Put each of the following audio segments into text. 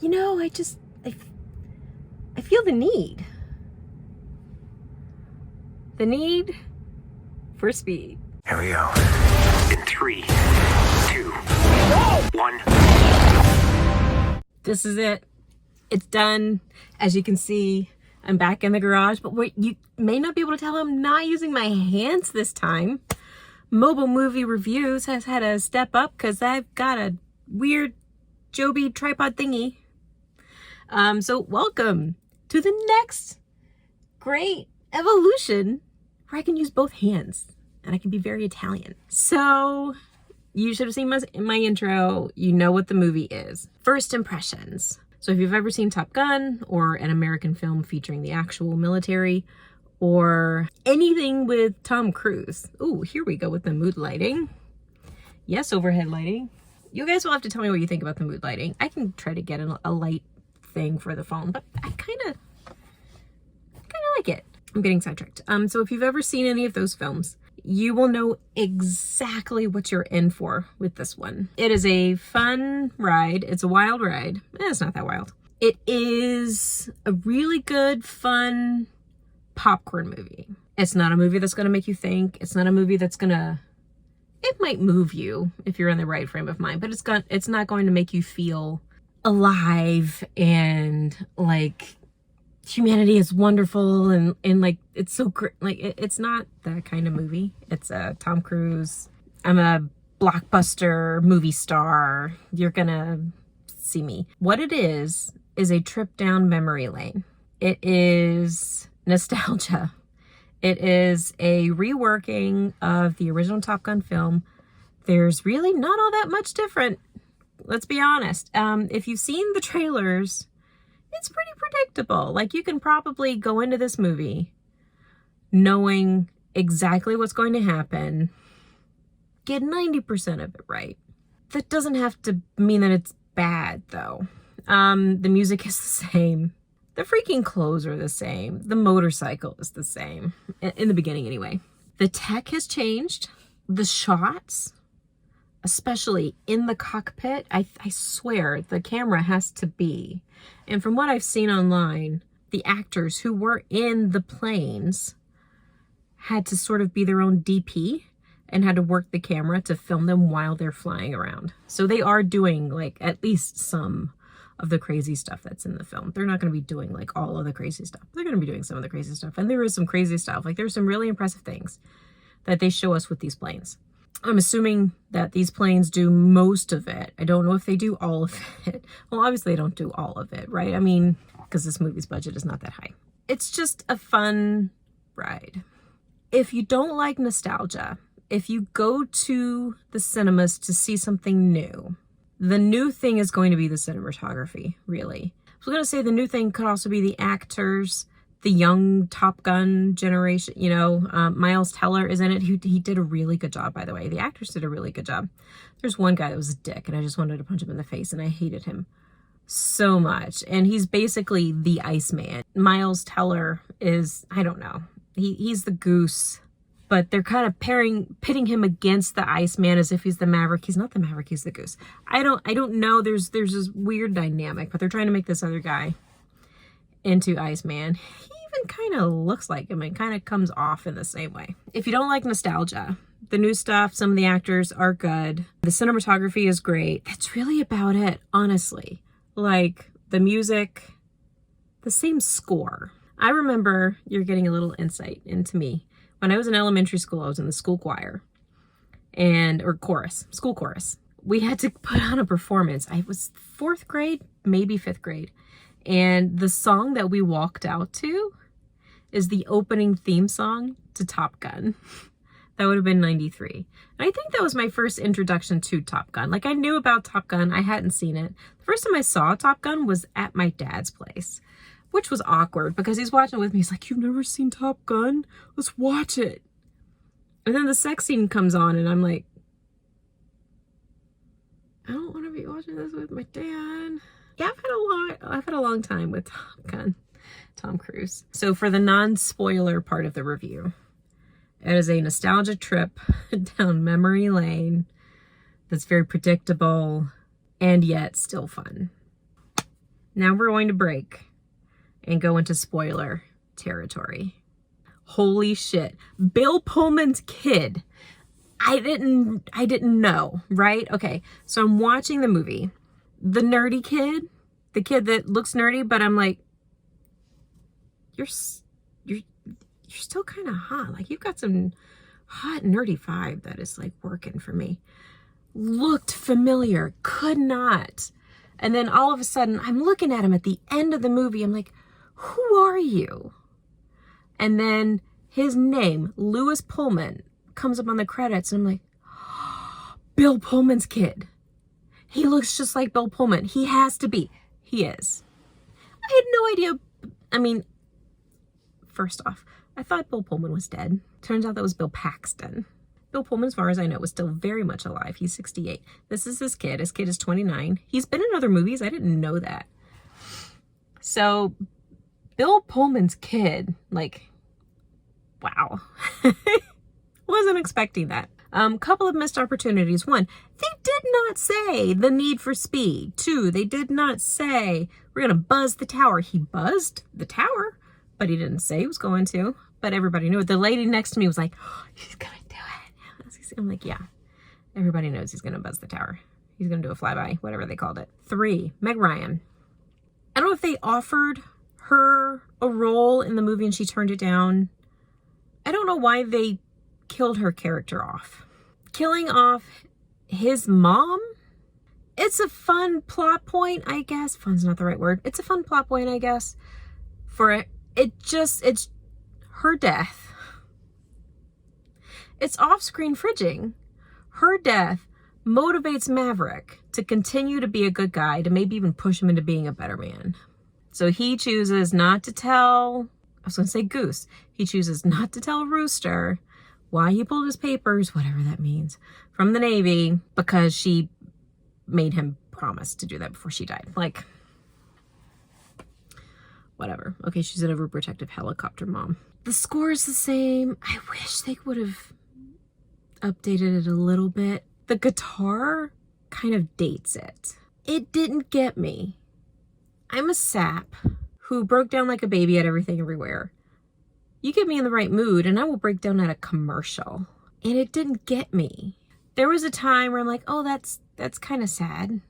you know, I feel the need. The need for speed. Here we go. In 3, 2, 1. This is it. It's done. As you can see, I'm back in the garage, but wait, you may not be able to tell I'm not using my hands this time. Mobile Movie Reviews has had to step up because I've got a weird Joby tripod thingy. So welcome to the next great evolution where I can use both hands and I can be very Italian. So you should have seen my intro. You know what the movie is. First impressions. So if you've ever seen Top Gun or an American film featuring the actual military or anything with Tom Cruise. Ooh, here we go with the mood lighting. Yes, overhead lighting. You guys will have to tell me what you think about the mood lighting. I can try to get a light thing for the phone, but I kind of like it. I'm getting sidetracked. So if you've ever seen any of those films, you will know exactly what you're in for with this one. It is a fun ride. It's a wild ride. It's not that wild. It is a really good, fun popcorn movie. It's not a movie that's going to make you think. It's not a movie that's going to... It might move you if you're in the right frame of mind, but it's not going to make you feel alive and like humanity is wonderful and like it's so great. Like it's not that kind of movie. It's a Tom Cruise. I'm a blockbuster movie star. You're gonna see me. What it is a trip down memory lane. It is nostalgia. It is a reworking of the original Top Gun film. There's really not all that much different. Let's be honest. If you've seen the trailers, it's pretty predictable. Like you can probably go into this movie knowing exactly what's going to happen, get 90% of it right. That doesn't have to mean that it's bad though. The music is the same. The freaking clothes are the same. The motorcycle is the same. In the beginning anyway. The tech has changed. The shots, especially in the cockpit, I swear the camera has to be. And from what I've seen online, the actors who were in the planes had to sort of be their own DP and had to work the camera to film them while they're flying around. So they are doing like at least some of the crazy stuff that's in the film. They're not going to be doing like all of the crazy stuff. They're going to be doing some of the crazy stuff. And there is some crazy stuff. Like there's some really impressive things that they show us with these planes. I'm assuming that these planes do most of it. I don't know if they do all of it. Well, obviously they don't do all of it, right? I mean, because this movie's budget is not that high. It's just a fun ride. If you don't like nostalgia, if you go to the cinemas to see something new, the new thing is going to be the cinematography, really. I was going to say the new thing could also be the actors, the young Top Gun generation, you know, Miles Teller is in it. He did a really good job, by the way. The actors did a really good job. There's one guy that was a dick, and I just wanted to punch him in the face, and I hated him so much. And he's basically the Iceman. Miles Teller is, I don't know, he's the goose. But they're kind of pitting him against the Iceman as if he's the Maverick. He's not the Maverick, he's the goose. I don't know. There's this weird dynamic, but they're trying to make this other guy into Iceman. He even kind of looks like him and kind of comes off in the same way. If you don't like nostalgia, the new stuff, some of the actors are good. The cinematography is great. That's really about it, honestly. Like the music, the same score. I remember, you're getting a little insight into me. When I was in elementary school, I was in the school choir school chorus. We had to put on a performance. I was 4th grade, maybe 5th grade. And the song that we walked out to is the opening theme song to Top Gun. That would have been 93. And I think that was my first introduction to Top Gun. Like I knew about Top Gun. I hadn't seen it. The first time I saw Top Gun was at my dad's place, which was awkward because he's watching it with me. He's like, "You've never seen Top Gun? Let's watch it." And then the sex scene comes on and I'm like, I don't want to be watching this with my dad. Yeah, I've had a long time with Top Gun, Tom Cruise. So for the non-spoiler part of the review, it is a nostalgia trip down memory lane that's very predictable and yet still fun. Now we're going to break and go into spoiler territory. Holy shit. Bill Pullman's kid. I didn't know, right? Okay, so I'm watching the movie. The nerdy kid, the kid that looks nerdy, but I'm like, you're still kind of hot. Like, you've got some hot nerdy vibe that is like working for me. Looked familiar, could not. And then all of a sudden, I'm looking at him at the end of the movie. I'm like, who are you? And then his name, Lewis Pullman, comes up on the credits. And I'm like, Bill Pullman's kid. He looks just like Bill Pullman. He has to be. He is. I had no idea. I mean, first off, I thought Bill Pullman was dead. Turns out that was Bill Paxton. Bill Pullman, as far as I know, was still very much alive. He's 68. This is his kid. His kid is 29. He's been in other movies. I didn't know that. So, Bill Pullman's kid, like, wow. Wasn't expecting that. Couple of missed opportunities. One, they did not say the need for speed. Two, they did not say we're going to buzz the tower. He buzzed the tower, but he didn't say he was going to. But everybody knew it. The lady next to me was like, oh, he's going to do it. I'm like, yeah, everybody knows he's going to buzz the tower. He's going to do a flyby, whatever they called it. 3, Meg Ryan. I don't know if they offered her a role in the movie and she turned it down. I don't know why they killed her character off. Killing off his mom? It's a fun plot point, I guess. Fun's not the right word. It's a fun plot point, I guess. For it. It's her death. It's off-screen fridging. Her death motivates Maverick to continue to be a good guy, to maybe even push him into being a better man. So he chooses not to tell, I was going to say Goose, he chooses not to tell Rooster why he pulled his papers, whatever that means, from the Navy, because she made him promise to do that before she died. Like, whatever. Okay, she's an overprotective helicopter mom. The score is the same. I wish they would have updated it a little bit. The guitar kind of dates it. It didn't get me. I'm a sap who broke down like a baby at everything everywhere. You get me in the right mood and I will break down at a commercial. And it didn't get me. There was a time where I'm like, oh, that's kind of sad.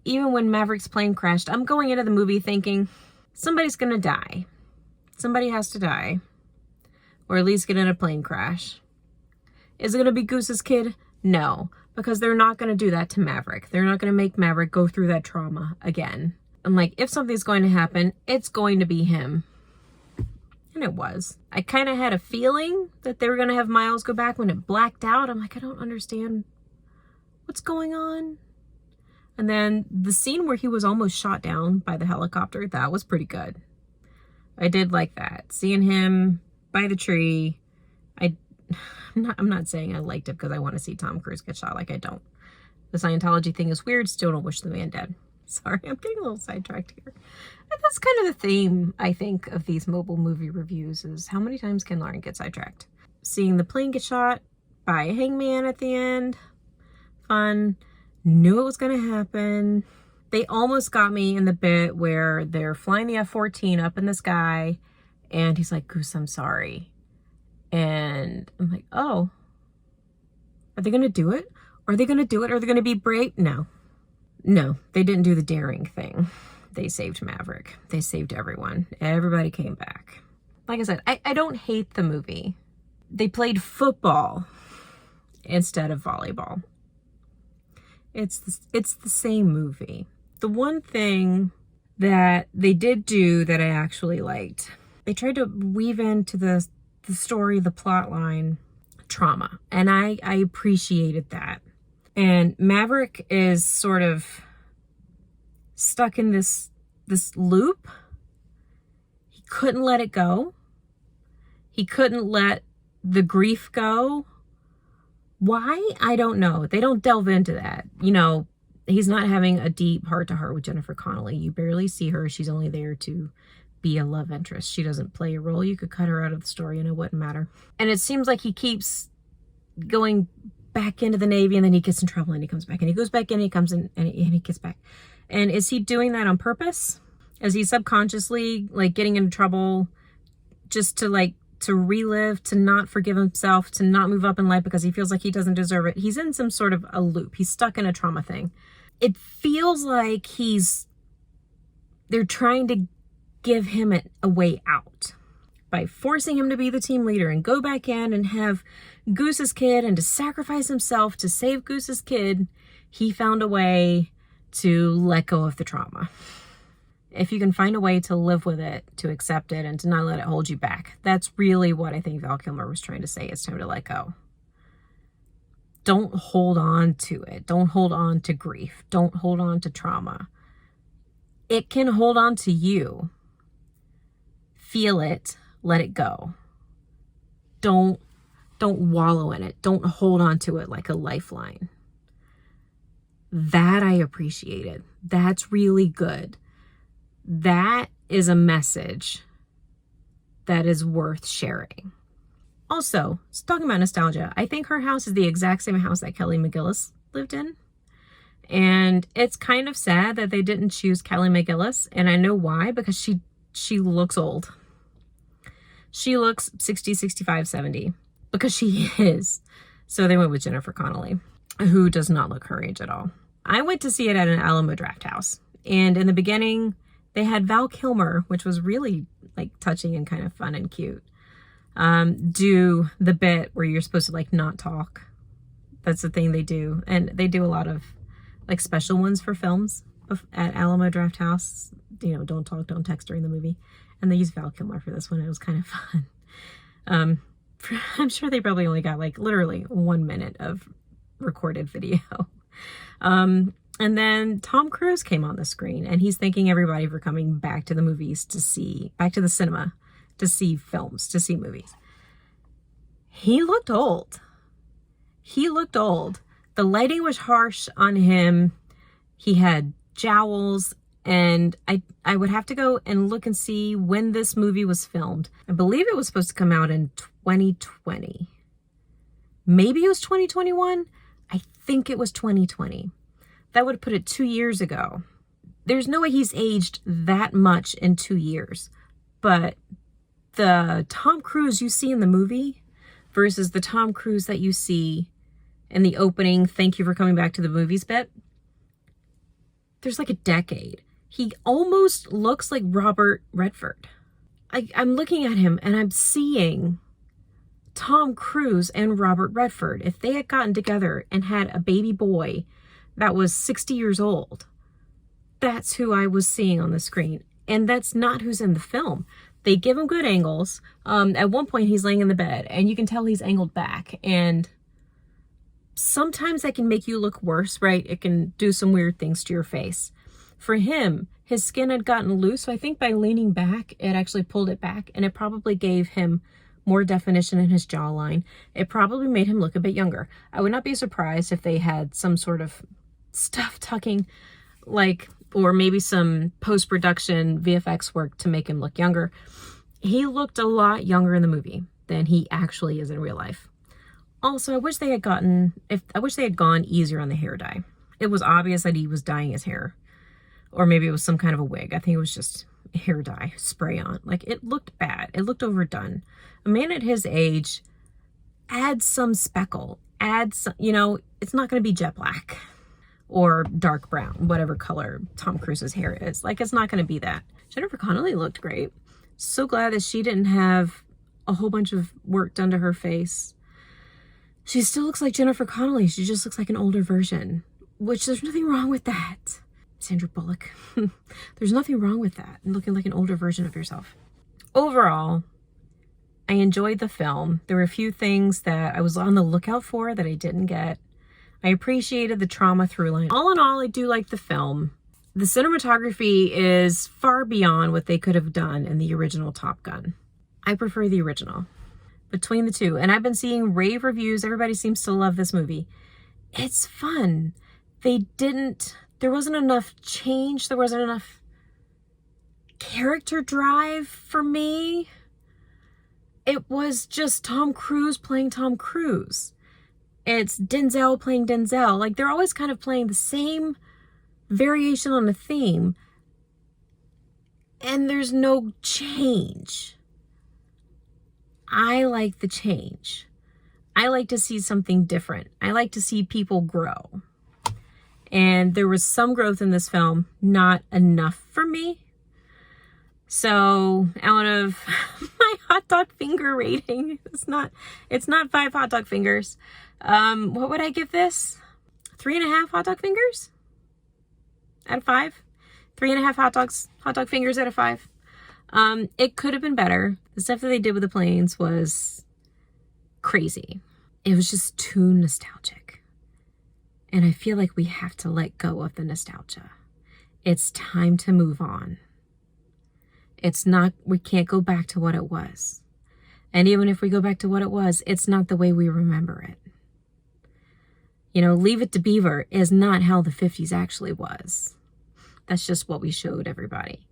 Even when Maverick's plane crashed, I'm going into the movie thinking somebody's gonna die. Somebody has to die. Or at least get in a plane crash. Is it going to be Goose's kid? No, because they're not going to do that to Maverick. They're not going to make Maverick go through that trauma again. I'm like, if something's going to happen, it's going to be him. And it was. I kind of had a feeling that they were going to have Miles go back when it blacked out. I'm like, I don't understand what's going on. And then the scene where he was almost shot down by the helicopter, that was pretty good. I did like that. Seeing him by the tree, I'm not saying I liked it because I want to see Tom Cruise get shot. Like, I don't. The Scientology thing is weird. Still don't wish the man dead. Sorry, I'm getting a little sidetracked here. And that's kind of the theme, I think, of these mobile movie reviews is how many times can Lauren get sidetracked? Seeing the plane get shot by a hangman at the end. Fun. Knew it was going to happen. They almost got me in the bit where they're flying the F-14 up in the sky and he's like, Goose, I'm sorry. And I'm like, oh, are they going to do it? Are they going to do it? Are they going to be brave? No, they didn't do the daring thing. They saved Maverick. They saved everyone. Everybody came back. Like I said, I don't hate the movie. They played football instead of volleyball. It's the same movie. The one thing that they did do that I actually liked, they tried to weave into the story, the plot line, trauma. And I appreciated that. And Maverick is sort of stuck in this loop. He couldn't let it go. He couldn't let the grief go. Why? I don't know. They don't delve into that. You know, he's not having a deep heart-to-heart with Jennifer Connelly. You barely see her. She's only there to be a love interest. She doesn't play a role. You could cut her out of the story and it wouldn't matter. And it seems like he keeps going back into the Navy and then he gets in trouble and he comes back and he goes back in, he comes in and he gets back. And is he doing that on purpose? Is he subconsciously like getting into trouble just to relive, to not forgive himself, to not move up in life because he feels like he doesn't deserve it? He's in some sort of a loop. He's stuck in a trauma thing. It feels like they're trying to give him a way out by forcing him to be the team leader and go back in and have Goose's kid, and to sacrifice himself to save Goose's kid. He found a way to let go of the trauma. If you can find a way to live with it, to accept it, and to not let it hold you back, that's really what I think Val Kilmer was trying to say. It's time to let go. Don't hold on to it. Don't hold on to grief. Don't hold on to trauma. It can hold on to you. Feel it. Let it go. Don't wallow in it. Don't hold on to it like a lifeline. That I appreciated. That's really good. That is a message that is worth sharing. Also, talking about nostalgia, I think her house is the exact same house that Kelly McGillis lived in. And it's kind of sad that they didn't choose Kelly McGillis. And I know why, because she looks old. She looks 60, 65, 70. Because she is. So they went with Jennifer Connelly, who does not look her age at all. I went to see it at an Alamo Draft House. And in the beginning, they had Val Kilmer, which was really like touching and kind of fun and cute, do the bit where you're supposed to like not talk. That's the thing they do. And they do a lot of like special ones for films at Alamo Draft House. You know, don't talk, don't text during the movie. And they used Val Kilmer for this one. It was kind of fun. I'm sure they probably only got like literally 1 minute of recorded video. And then Tom Cruise came on the screen, and he's thanking everybody for coming back to the movies back to the cinema to see films, to see movies. He looked old. He looked old. The lighting was harsh on him. He had jowls, and I would have to go and look and see when this movie was filmed. I believe it was supposed to come out in 2020. Maybe it was 2021. I think it was 2020. That would put it 2 years ago. There's no way he's aged that much in 2 years. But the Tom Cruise you see in the movie versus the Tom Cruise that you see in the opening, thank you for coming back to the movies bit, there's like a decade. He almost looks like Robert Redford. I'm looking at him and I'm seeing Tom Cruise and Robert Redford. If they had gotten together and had a baby boy that was 60 years old, that's who I was seeing on the screen. And that's not who's in the film. They give him good angles. At one point he's laying in the bed and you can tell he's angled back, and sometimes that can make you look worse, right? It can do some weird things to your face. For him, his skin had gotten loose, so I think by leaning back, it actually pulled it back, and it probably gave him more definition in his jawline. It probably made him look a bit younger. I would not be surprised if they had some sort of stuff tucking, like, or maybe some post-production VFX work to make him look younger. He looked a lot younger in the movie than he actually is in real life. Also, I wish they had gone easier on the hair dye. It was obvious that he was dyeing his hair. Or maybe it was some kind of a wig. I think it was just hair dye, spray on. Like, it looked bad. It looked overdone. A man at his age, add some speckle. Add some, it's not going to be jet black or dark brown, whatever color Tom Cruise's hair is. Like, it's not going to be that. Jennifer Connelly looked great. So glad that she didn't have a whole bunch of work done to her face. She still looks like Jennifer Connelly. She just looks like an older version, which there's nothing wrong with that. Sandra Bullock. There's nothing wrong with that. Looking like an older version of yourself. Overall, I enjoyed the film. There were a few things that I was on the lookout for that I didn't get. I appreciated the trauma through line. All in all, I do like the film. The cinematography is far beyond what they could have done in the original Top Gun. I prefer the original between the two. And I've been seeing rave reviews. Everybody seems to love this movie. It's fun. There wasn't enough change. There wasn't enough character drive for me. It was just Tom Cruise playing Tom Cruise. It's Denzel playing Denzel. Like, they're always kind of playing the same variation on a theme. and there's no change. I like the change. I like to see something different. I like to see people grow. And there was some growth in this film, not enough for me. So out of my hot dog finger rating, it's not 5 hot dog fingers. What would I give this? 3.5 hot dog fingers out of 5. 3.5 hot dog fingers out of 5. It could have been better. The stuff that they did with the planes was crazy. It was just too nostalgic. And I feel like we have to let go of the nostalgia. It's time to move on. We can't go back to what it was. And even if we go back to what it was, it's not the way we remember it. You know, Leave It to Beaver is not how the 50s actually was. That's just what we showed everybody.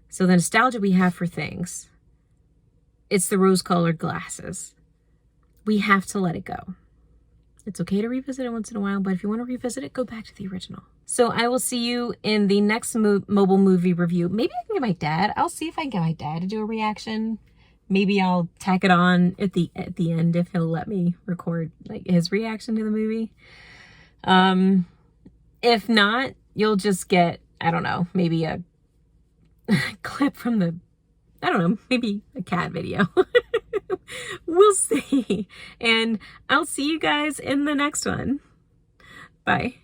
So the nostalgia we have for things, it's the rose-colored glasses. We have to let it go. It's okay to revisit it once in a while, but if you want to revisit it, go back to the original. So I will see you in the next mobile movie review. Maybe I can get my dad. I'll see if I can get my dad to do a reaction. Maybe I'll tack it on at the end if he'll let me record like his reaction to the movie. If not, you'll just get, I don't know, maybe a clip from maybe a cat video. We'll see. And I'll see you guys in the next one. Bye.